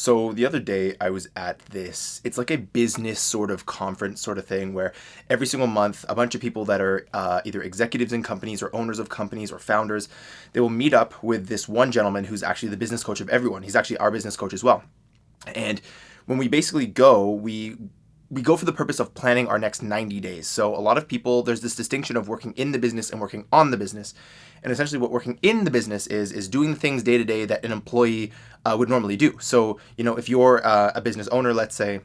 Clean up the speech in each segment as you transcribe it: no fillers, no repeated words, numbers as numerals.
So the other day I was at this, it's like a business sort of conference sort of thing where every single month a bunch of people that are either executives in companies or owners of companies or founders, they will meet up with this one gentleman who's actually the business coach of everyone. He's actually our business coach as well. And when we basically go, we go for the purpose of planning our next 90 days. So a lot of people, there's this distinction of working in the business and working on the business. And essentially what working in the business is doing the things day to day that an employee would normally do. So, if you're a business owner, let's say,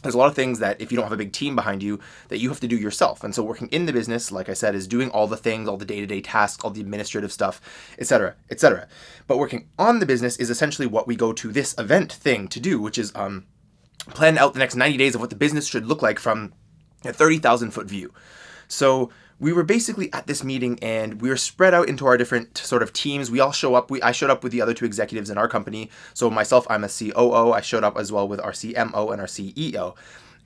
there's a lot of things that if you don't have a big team behind you that you have to do yourself. And so working in the business, like I said, is doing all the things, all the day-to-day tasks, all the administrative stuff, etc., etc. But working on the business is essentially what we go to this event thing to do, which is plan out the next 90 days of what the business should look like from a 30,000 foot view. So we were basically at this meeting and we were spread out into our different sort of teams. We all show up. I showed up with the other two executives in our company. So myself, I'm a COO. I showed up as well with our CMO and our CEO.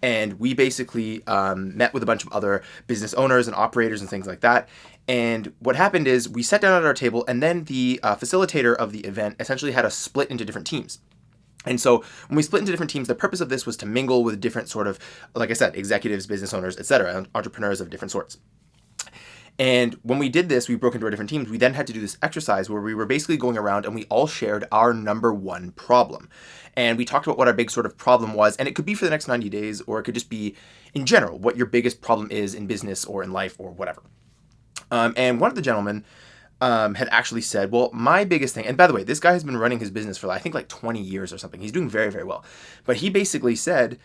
And we basically met with a bunch of other business owners and operators and things like that. And what happened is we sat down at our table and then the facilitator of the event essentially had us split into different teams. And so when we split into different teams, the purpose of this was to mingle with different sort of, like I said, executives, business owners, etc., entrepreneurs of different sorts. And when we did this, we broke into our different teams. We then had to do this exercise where we were basically going around and we all shared our number one problem. And we talked about what our big sort of problem was. And it could be for the next 90 days, or it could just be in general, what your biggest problem is in business or in life or whatever. And one of the gentlemen had actually said, well, my biggest thing, and by the way, this guy has been running his business for I think like 20 years or something. He's doing very, very well. But he basically said,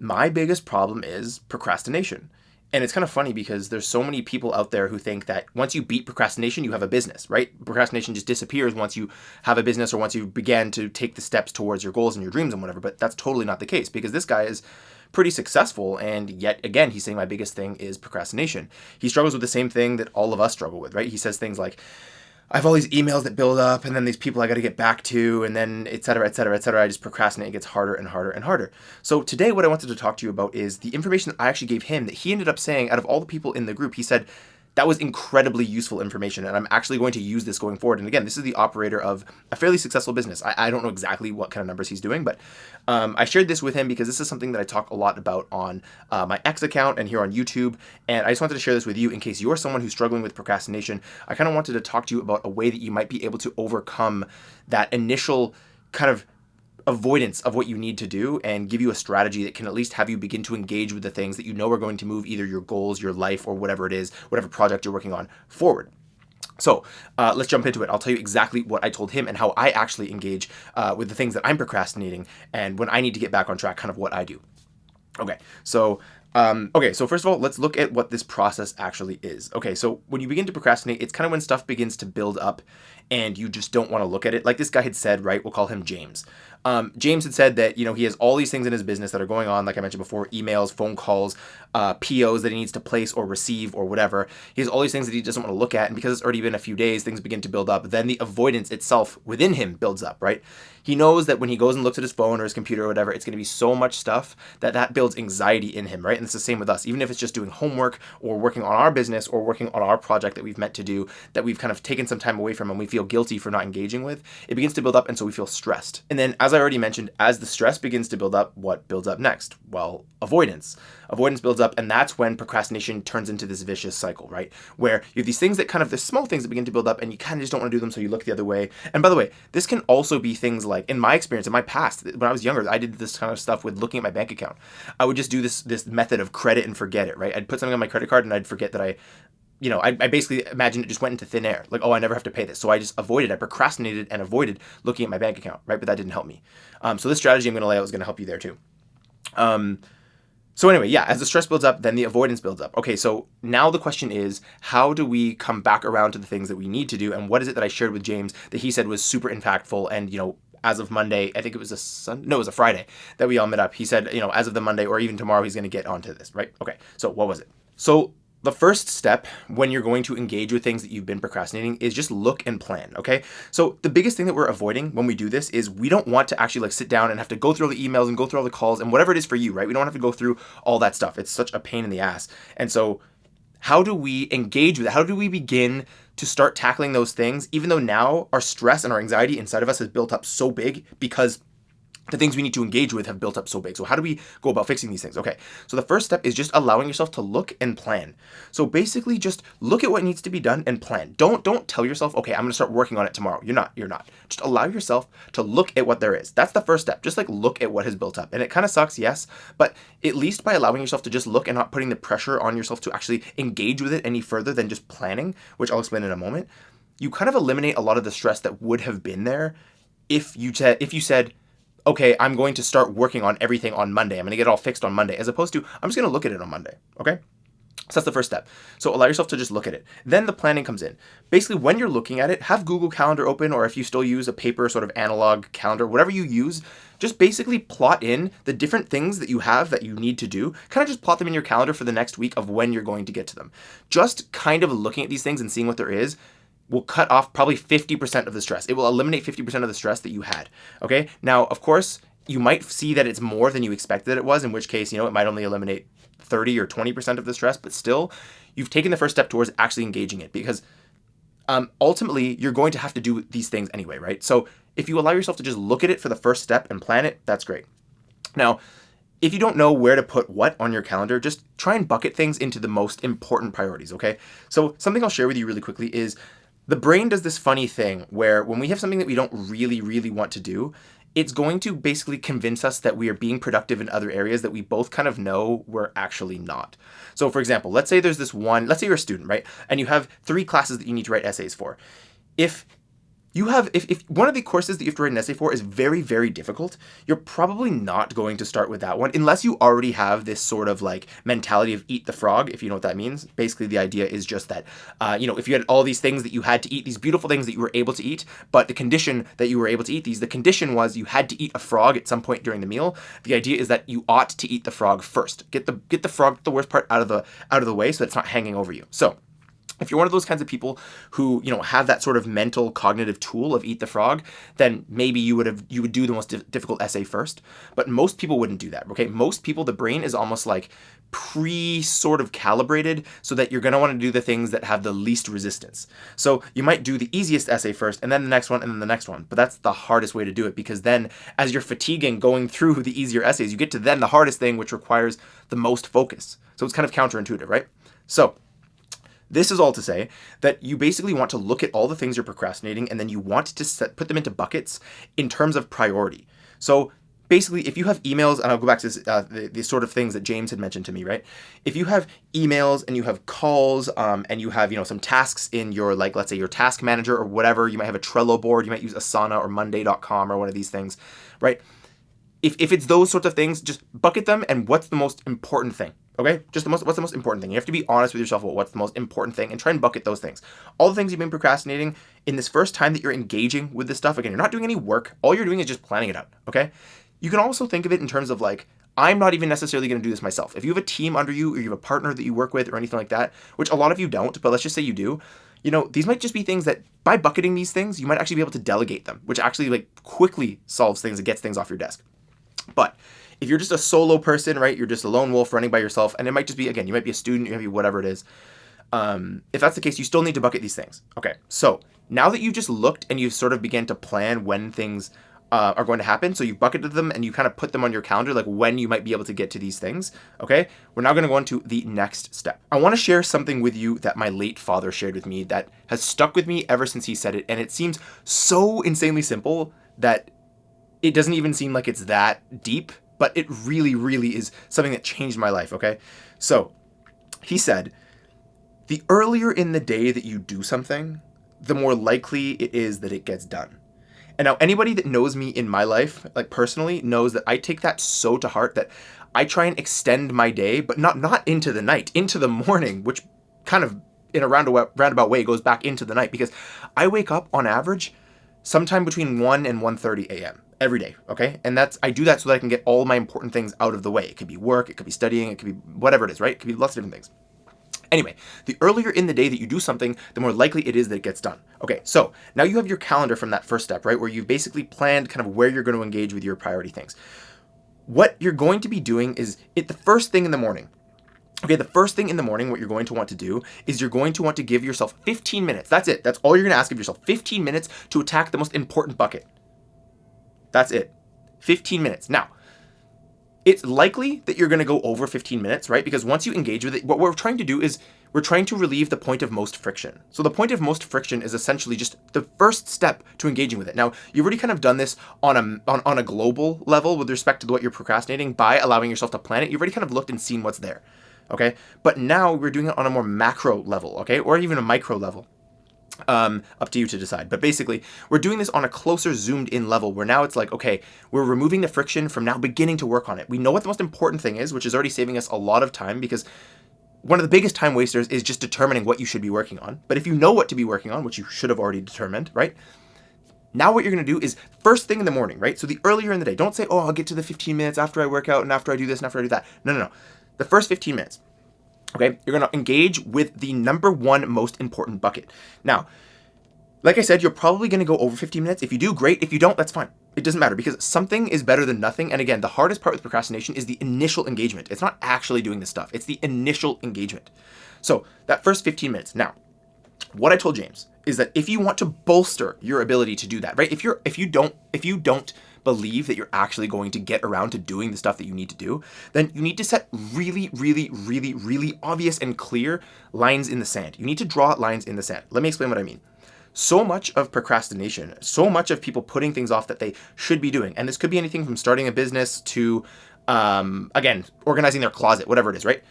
my biggest problem is procrastination. And it's kind of funny because there's so many people out there who think that once you beat procrastination, you have a business, right? Procrastination just disappears once you have a business or once you begin to take the steps towards your goals and your dreams and whatever. But that's totally not the case because this guy is pretty successful. And yet again, he's saying my biggest thing is procrastination. He struggles with the same thing that all of us struggle with, right? He says things like, I have all these emails that build up and then these people I got to get back to and then et cetera, et cetera, et cetera. I just procrastinate. It gets harder and harder and harder. So today what I wanted to talk to you about is the information that I actually gave him that he ended up saying out of all the people in the group, he said, that was incredibly useful information and I'm actually going to use this going forward. And again, this is the operator of a fairly successful business. I don't know exactly what kind of numbers he's doing, but I shared this with him because this is something that I talk a lot about on my X account and here on YouTube. And I just wanted to share this with you in case you're someone who's struggling with procrastination. I kind of wanted to talk to you about a way that you might be able to overcome that initial kind of avoidance of what you need to do and give you a strategy that can at least have you begin to engage with the things that you know are going to move either your goals, your life, or whatever it is, whatever project you're working on forward. So let's jump into it. I'll tell you exactly what I told him and how I actually engage with the things that I'm procrastinating and when I need to get back on track, kind of what I do. Okay, so first of all, let's look at what this process actually is. Okay, so when you begin to procrastinate, it's kind of when stuff begins to build up and you just don't want to look at it. Like this guy had said, right? We'll call him James. James had said that, he has all these things in his business that are going on, like I mentioned before, emails, phone calls, POs that he needs to place or receive or whatever. He has all these things that he doesn't want to look at. And because it's already been a few days, things begin to build up. Then the avoidance itself within him builds up, right? He knows that when he goes and looks at his phone or his computer or whatever, it's going to be so much stuff that builds anxiety in him, right? And it's the same with us. Even if it's just doing homework or working on our business or working on our project that we've meant to do, that we've kind of taken some time away from and we feel guilty for not engaging with, it begins to build up and so we feel stressed. And then as I already mentioned, as the stress begins to build up, what builds up next? Well, avoidance. Avoidance builds up and that's when procrastination turns into this vicious cycle, right? Where you have these things that kind of, the small things that begin to build up and you kind of just don't want to do them so you look the other way. And by the way, this can also be things like, in my experience, in my past, when I was younger, I did this kind of stuff with looking at my bank account. I would just do this method of credit and forget it, right? I'd put something on my credit card and I'd forget that I basically imagined it just went into thin air. Like, oh, I never have to pay this. So I just avoided, I procrastinated and avoided looking at my bank account, right? But that didn't help me. So this strategy I'm going to lay out is going to help you there too. So anyway, yeah, as the stress builds up, then the avoidance builds up. Okay, so now the question is, how do we come back around to the things that we need to do? And what is it that I shared with James that he said was super impactful? And, as of Monday, I think it was it was a Friday that we all met up. He said, as of the Monday or even tomorrow, he's going to get onto this, right? Okay, so what was it? So the first step when you're going to engage with things that you've been procrastinating is just look and plan, okay? So the biggest thing that we're avoiding when we do this is we don't want to actually sit down and have to go through all the emails and go through all the calls and whatever it is for you, right? We don't have to go through all that stuff. It's such a pain in the ass. And so how do we engage with it? How do we begin to start tackling those things, even though now our stress and our anxiety inside of us has built up so big because the things we need to engage with have built up so big. So how do we go about fixing these things? Okay, so the first step is just allowing yourself to look and plan. So basically just look at what needs to be done and plan. Don't tell yourself, okay, I'm gonna start working on it tomorrow. You're not. Just allow yourself to look at what there is. That's the first step. Just like look at what has built up. And it kind of sucks, yes, but at least by allowing yourself to just look and not putting the pressure on yourself to actually engage with it any further than just planning, which I'll explain in a moment, you kind of eliminate a lot of the stress that would have been there if you said, okay, I'm going to start working on everything on Monday. I'm going to get it all fixed on Monday, as opposed to, I'm just going to look at it on Monday, okay? So that's the first step. So allow yourself to just look at it. Then the planning comes in. Basically, when you're looking at it, have Google Calendar open, or if you still use a paper sort of analog calendar, whatever you use, just basically plot in the different things that you have that you need to do. Kind of just plot them in your calendar for the next week of when you're going to get to them. Just kind of looking at these things and seeing what there is will cut off probably 50% of the stress. It will eliminate 50% of the stress that you had, okay? Now, of course, you might see that it's more than you expected it was, in which case, it might only eliminate 30 or 20% of the stress, but still, you've taken the first step towards actually engaging it, because ultimately, you're going to have to do these things anyway, right? So if you allow yourself to just look at it for the first step and plan it, that's great. Now, if you don't know where to put what on your calendar, just try and bucket things into the most important priorities, okay? So something I'll share with you really quickly is the brain does this funny thing where when we have something that we don't really, really want to do, it's going to basically convince us that we are being productive in other areas that we both kind of know we're actually not. So for example, let's say there's let's say you're a student, right? And you have 3 classes that you need to write essays for. If one of the courses that you have to write an essay for is very, very difficult, you're probably not going to start with that one unless you already have this sort of like mentality of eat the frog, if you know what that means. Basically, the idea is just that, if you had all these things that you had to eat, these beautiful things that you were able to eat, but the condition that you were able to eat these, the condition was you had to eat a frog at some point during the meal. The idea is that you ought to eat the frog first. Get the frog, the worst part, out of the way so that it's not hanging over you. So if you're one of those kinds of people who, have that sort of mental cognitive tool of eat the frog, then maybe you would do the most difficult essay first. But most people wouldn't do that, okay? Most people, the brain is almost like sort of calibrated so that you're going to want to do the things that have the least resistance. So you might do the easiest essay first, and then the next one, and then the next one. But that's the hardest way to do it, because then as you're fatiguing going through the easier essays, you get to then the hardest thing, which requires the most focus. So it's kind of counterintuitive, right? So this is all to say that you basically want to look at all the things you're procrastinating, and then you want to put them into buckets in terms of priority. So basically, if you have emails, and I'll go back to the sort of things that James had mentioned to me, right? If you have emails and you have calls, and you have some tasks in your, like, let's say your task manager or whatever, you might have a Trello board, you might use Asana or Monday.com or one of these things, right? If it's those sorts of things, just bucket them and what's the most important thing. Okay, what's the most important thing? You have to be honest with yourself about what's the most important thing and try and bucket those things. All the things you've been procrastinating in this first time that you're engaging with this stuff, again, you're not doing any work. All you're doing is just planning it out, okay? You can also think of it in terms of like, I'm not even necessarily going to do this myself. If you have a team under you, or you have a partner that you work with or anything like that, which a lot of you don't, but let's just say you do, these might just be things that by bucketing these things, you might actually be able to delegate them, which actually like quickly solves things and gets things off your desk. But if you're just a solo person, right, you're just a lone wolf running by yourself, and it might just be, again, you might be a student, you might be whatever it is. If that's the case, you still need to bucket these things. Okay, so now that you've just looked and you've sort of began to plan when things are going to happen, so you've bucketed them and you kind of put them on your calendar, like when you might be able to get to these things, okay, we're now going to go on to the next step. I want to share something with you that my late father shared with me that has stuck with me ever since he said it, and it seems so insanely simple that it doesn't even seem like it's that deep, but it really, really is something that changed my life, okay? So he said, the earlier in the day that you do something, the more likely it is that it gets done. And now anybody that knows me in my life, like personally, knows that I take that so to heart that I try and extend my day, but not into the night, into the morning, which kind of in a roundabout way goes back into the night, because I wake up on average sometime between 1 and 1:30 a.m. every day, okay? And I do that so that I can get all my important things out of the way. It could be work, it could be studying, it could be whatever it is, right? It could be lots of different things. Anyway, the earlier in the day that you do something, the more likely it is that it gets done. Okay, so now you have your calendar from that first step, right? Where you've basically planned kind of where you're going to engage with your priority things. What you're going to be doing is the first thing in the morning. Okay, the first thing in the morning, what you're going to want to do is you're going to want to give yourself 15 minutes. That's it. That's all you're going to ask of yourself. 15 minutes to attack the most important bucket. That's it. 15 minutes. Now, it's likely that you're going to go over 15 minutes, right? Because once you engage with it, what we're trying to do is we're trying to relieve the point of most friction. So the point of most friction is essentially just the first step to engaging with it. Now, you've already kind of done this on a global level with respect to what you're procrastinating by allowing yourself to plan it. You've already kind of looked and seen what's there, okay? But now we're doing it on a more macro level, okay? Or even a micro level. Up to you to decide. But basically, we're doing this on a closer zoomed in level where now it's like, okay, we're removing the friction from now beginning to work on it. We know what the most important thing is, which is already saving us a lot of time, because one of the biggest time wasters is just determining what you should be working on. But if you know what to be working on, which you should have already determined, right? Now what you're going to do is first thing in the morning, right? So the earlier in the day, don't say, oh, I'll get to the 15 minutes after I work out and after I do this and after I do that. No. The first 15 minutes. Okay, you're going to engage with the number one most important bucket. Now, like I said, you're probably going to go over 15 minutes. If you do, great. If you don't, that's fine. It doesn't matter, because something is better than nothing. And again, the hardest part with procrastination is the initial engagement. It's not actually doing the stuff. It's the initial engagement. So that first 15 minutes. Now, what I told James is that if you want to bolster your ability to do that, right? If you don't believe that you're actually going to get around to doing the stuff that you need to do, then you need to set really, really, really, really obvious and clear lines in the sand. You need to draw lines in the sand. Let me explain what I mean. So much of procrastination, so much of people putting things off that they should be doing, and this could be anything from starting a business to, again, organizing their closet, whatever it is, right?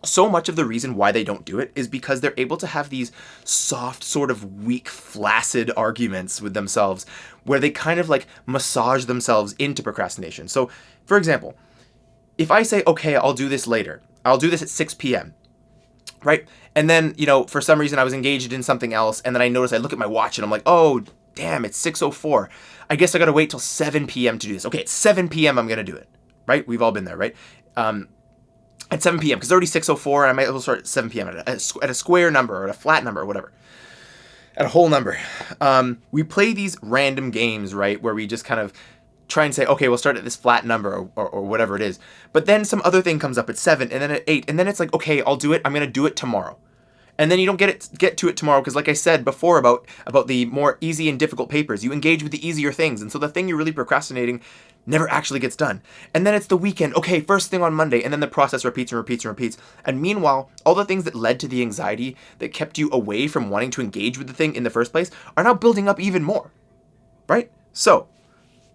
So much of the reason why they don't do it is because they're able to have these soft, sort of weak, flaccid arguments with themselves where they kind of like massage themselves into procrastination. So, for example, if I say, okay, I'll do this later, I'll do this at 6 p.m., right? And then, for some reason I was engaged in something else, and then I notice I look at my watch and I'm like, oh, damn, it's 6:04. I guess I got to wait till 7 p.m. to do this. Okay, at 7 p.m. I'm going to do it, right? We've all been there, right? At 7 p.m. because it's already 6:04 and I might as well start at 7 p.m. at a square number or a flat number or whatever. At a whole number. We play these random games, right, where we just kind of try and say, okay, we'll start at this flat number or whatever it is. But then some other thing comes up at 7 and then at 8 and then it's like, okay, I'll do it. I'm going to do it tomorrow. And then you don't get to it tomorrow because, like I said before about the more easy and difficult papers, you engage with the easier things. And so the thing you're really procrastinating never actually gets done. And then it's the weekend. Okay, first thing on Monday. And then the process repeats and repeats and repeats. And meanwhile, all the things that led to the anxiety that kept you away from wanting to engage with the thing in the first place are now building up even more, right? So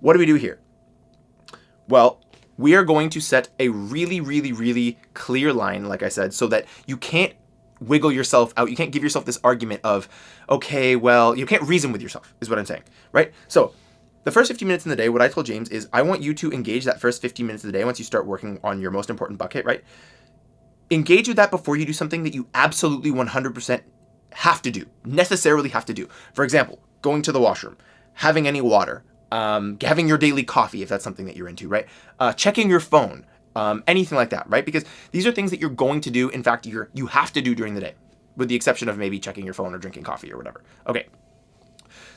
what do we do here? Well, we are going to set a really, really, really clear line, like I said, so that you can't wiggle yourself out. You can't give yourself this argument of, okay, well, you can't reason with yourself, is what I'm saying, right? So the first 15 minutes in the day, what I told James is I want you to engage that first 15 minutes of the day once you start working on your most important bucket, right? Engage with that before you do something that you absolutely 100% have to do, necessarily have to do. For example, going to the washroom, having any water, having your daily coffee, if that's something that you're into, right? Checking your phone, anything like that, right? Because these are things that you're going to do. In fact, you have to do during the day, with the exception of maybe checking your phone or drinking coffee or whatever. Okay.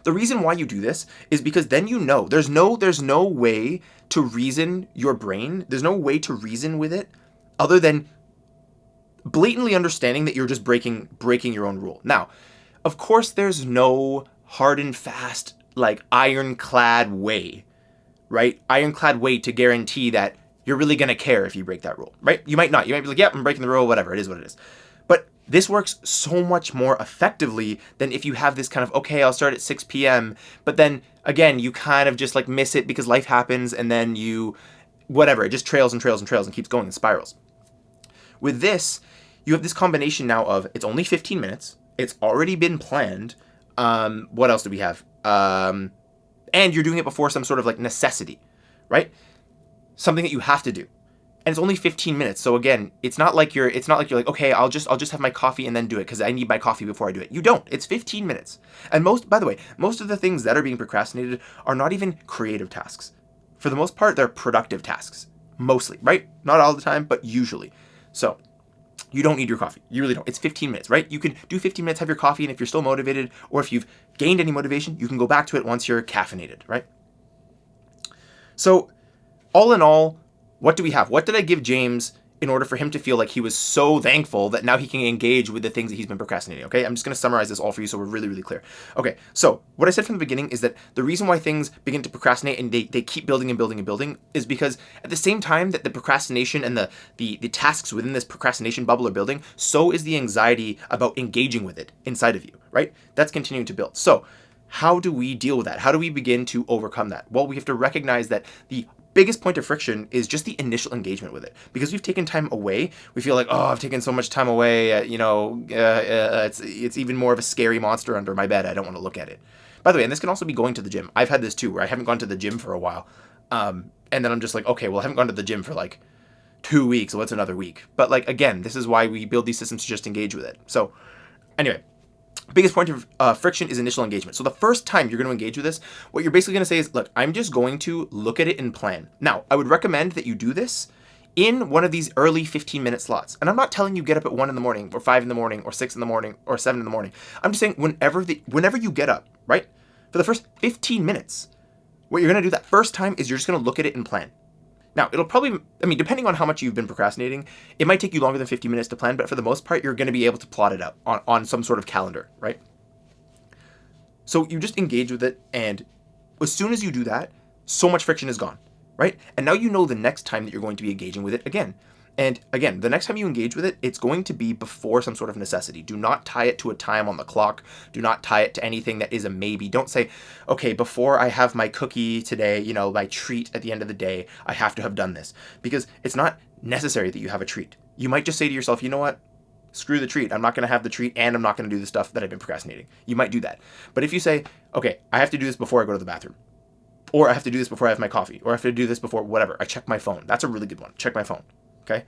The reason why you do this is because then there's no way to reason your brain. There's no way to reason with it other than blatantly understanding that you're just breaking your own rule. Now, of course, there's no hard and fast, like ironclad way, right? Ironclad way to guarantee that you're really going to care if you break that rule, right? You might not. You might be like, yeah, I'm breaking the rule, whatever. It is what it is. But this works so much more effectively than if you have this kind of, okay, I'll start at 6 p.m. But then, again, you kind of just like miss it because life happens and then it just trails and trails and trails and keeps going in spirals. With this, you have this combination now of it's only 15 minutes. It's already been planned. What else do we have? And you're doing it before some sort of like necessity, right? Something that you have to do. And it's only 15 minutes. So again, it's not like you're like, okay, I'll just have my coffee and then do it because I need my coffee before I do it. You don't. It's 15 minutes. And by the way, most of the things that are being procrastinated are not even creative tasks. For the most part, they're productive tasks. Mostly, right? Not all the time, but usually. So you don't need your coffee. You really don't. It's 15 minutes, right? You can do 15 minutes, have your coffee, and if you're still motivated or if you've gained any motivation, you can go back to it once you're caffeinated, right? So all in all, what do we have? What did I give James in order for him to feel like he was so thankful that now he can engage with the things that he's been procrastinating, okay? I'm just going to summarize this all for you so we're really, really clear. Okay, so what I said from the beginning is that the reason why things begin to procrastinate and they keep building and building and building is because at the same time that the procrastination and the tasks within this procrastination bubble are building, so is the anxiety about engaging with it inside of you, right? That's continuing to build. So how do we deal with that? How do we begin to overcome that? Well, we have to recognize that the biggest point of friction is just the initial engagement with it. Because we've taken time away, we feel like, oh, I've taken so much time away, it's even more of a scary monster under my bed. I don't want to look at it. By the way, and this can also be going to the gym. I've had this too, where I haven't gone to the gym for a while. And then I'm just like, okay, well, I haven't gone to the gym for like 2 weeks, so what's another week? But like, again, this is why we build these systems to just engage with it. So anyway, biggest point of friction is initial engagement. So the first time you're going to engage with this, what you're basically going to say is, look, I'm just going to look at it and plan. Now, I would recommend that you do this in one of these early 15-minute slots. And I'm not telling you get up at 1 in the morning or 5 in the morning or 6 in the morning or 7 in the morning. I'm just saying whenever you get up, right? For the first 15 minutes, what you're going to do that first time is you're just going to look at it and plan. Now, it'll probably, depending on how much you've been procrastinating, it might take you longer than 50 minutes to plan, but for the most part, you're going to be able to plot it out on some sort of calendar, right? So you just engage with it, and as soon as you do that, so much friction is gone, right? And now you know the next time that you're going to be engaging with it again. And again, the next time you engage with it, it's going to be before some sort of necessity. Do not tie it to a time on the clock. Do not tie it to anything that is a maybe. Don't say, okay, before I have my cookie today, my treat at the end of the day, I have to have done this. Because it's not necessary that you have a treat. You might just say to yourself, you know what? Screw the treat. I'm not going to have the treat and I'm not going to do the stuff that I've been procrastinating. You might do that. But if you say, okay, I have to do this before I go to the bathroom, or I have to do this before I have my coffee, or I have to do this before whatever, I check my phone. That's a really good one. Check my phone. Okay?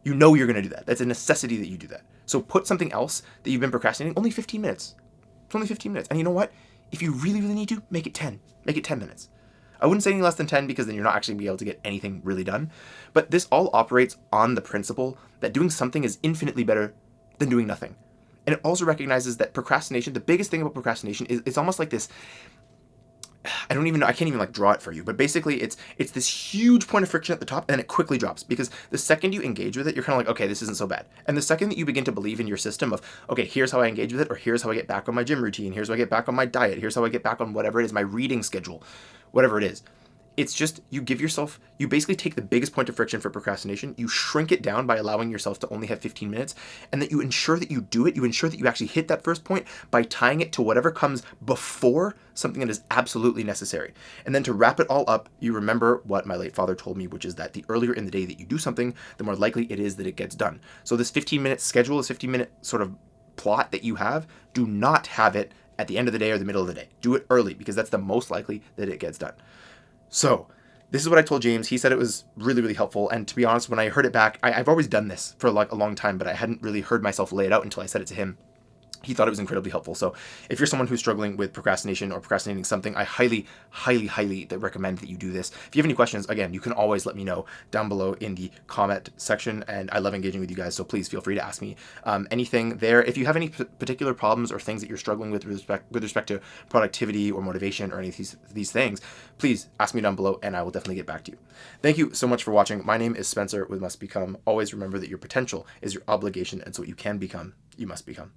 You know you're going to do that. That's a necessity that you do that. So put something else that you've been procrastinating, only 15 minutes. It's only 15 minutes. And you know what? If you really, really need to, make it 10. Make it 10 minutes. I wouldn't say any less than 10 because then you're not actually going to be able to get anything really done. But this all operates on the principle that doing something is infinitely better than doing nothing. And it also recognizes that procrastination, the biggest thing about procrastination is it's almost like this, I don't even know, I can't even like draw it for you, but basically it's this huge point of friction at the top and then it quickly drops because the second you engage with it, you're kind of like, okay, this isn't so bad. And the second that you begin to believe in your system of, okay, here's how I engage with it, or here's how I get back on my gym routine, here's how I get back on my diet, here's how I get back on whatever it is, my reading schedule, whatever it is. It's just, you basically take the biggest point of friction for procrastination, you shrink it down by allowing yourself to only have 15 minutes, and that you ensure that you do it, you ensure that you actually hit that first point by tying it to whatever comes before something that is absolutely necessary. And then to wrap it all up, you remember what my late father told me, which is that the earlier in the day that you do something, the more likely it is that it gets done. So this 15-minute schedule, this 15-minute sort of plot that you have, do not have it at the end of the day or the middle of the day. Do it early because that's the most likely that it gets done. So this is what I told James. He said it was really, really helpful. And to be honest, when I heard it back, I've always done this for like a long time, but I hadn't really heard myself lay it out until I said it to him. He thought it was incredibly helpful. So if you're someone who's struggling with procrastination or procrastinating something, I highly, highly, highly recommend that you do this. If you have any questions, again, you can always let me know down below in the comment section. And I love engaging with you guys, so please feel free to ask me anything there. If you have any particular problems or things that you're struggling with respect to productivity or motivation or any of these things, please ask me down below and I will definitely get back to you. Thank you so much for watching. My name is Spencer with Must Become. Always remember that your potential is your obligation, and so what you can become, you must become.